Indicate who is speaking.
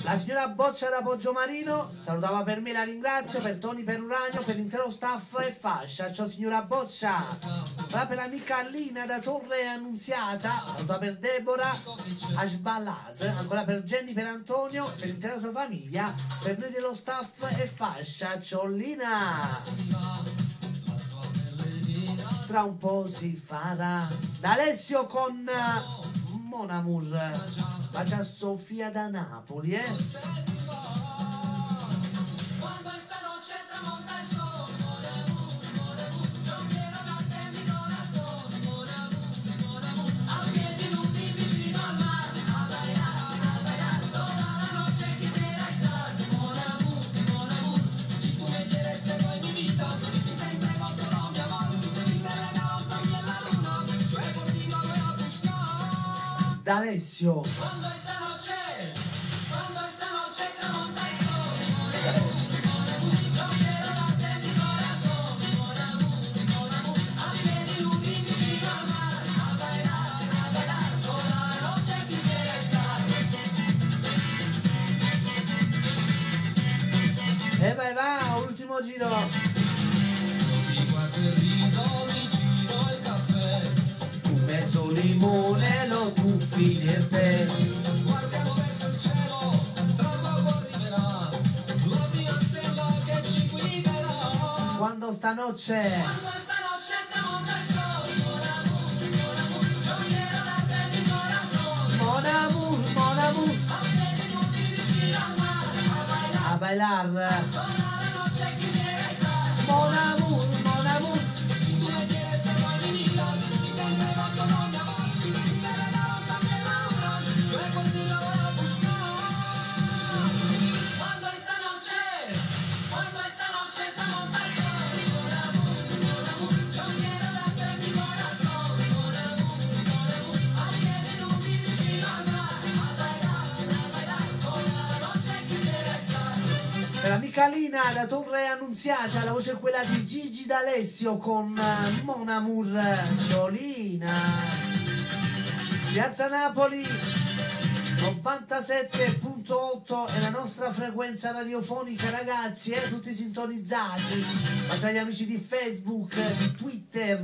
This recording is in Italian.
Speaker 1: La signora Boccia da Poggiomarino salutava per me, la ringrazio, per Toni, per Uranio, per l'intero staff e fascia. Ciao signora Boccia. Va per l'amica Allina da Torre Annunziata, saluta per Deborah Ashbalaz, ancora per Jenny, per Antonio, per l'intera sua famiglia, per noi dello staff e fascia. Ciollina. Tra un po' si farà. Da Alessio con Mon Amour. Bacia a Sofia da Napoli,
Speaker 2: Quando esta noche tramonta il sole, io quiero darte mi corazón, mon amour, a piedi nudi vicino al mar, a bailar, toda la noche quisiera estar, mon amour, si tú me quieres te doy mi vida, y te entrego todo mi amor, y te regalo también la luna, yo por ti no voy a buscar.
Speaker 1: Da Alessio.
Speaker 2: Quando esta noche tramonta il sole, mon amour, yo quiero darte mi corazón, mon amour, a piedi nudi vicino al mar, a bailar, toda la noche quisiera estar.
Speaker 1: E vai, va, ultimo giro.
Speaker 2: Ti guardo e rido, mi giro il caffè,
Speaker 1: Un mezzo limone lo tuffi nel tè.
Speaker 2: guardiamo verso il cielo, tra poco arriverà la prima stella che ci guiderà.
Speaker 1: Quando stanotte.
Speaker 2: Quando esta noche tramonta il sole, mon amour, yo quiero darte mi corazón,
Speaker 1: Mon amour.
Speaker 2: a piedi nudi vicino al mar,
Speaker 1: A bailar.
Speaker 2: toda la noche quisiera estar.
Speaker 1: Mon amour, mon amour.
Speaker 2: Si tú me quieres te doy mi vida, y te entrego todo mi amor, y te regalo también la luna, yo por ti lo voy a buscar. Cuando esta noche tramonta el sole, mon amour, yo quiero darte mi corazón, mon amour, a piedi nudi vicino al mar, a bailar, toda la noche quisiera estar.
Speaker 1: Per l'amica Lina da Torre Annunziata, la voce è quella di Gigi D'Alessio con Mon Amour. Ciolina. Piazza Napoli 97.8 è la nostra frequenza radiofonica, ragazzi, tutti sintonizzati. Ma tra gli amici di Facebook, di Twitter.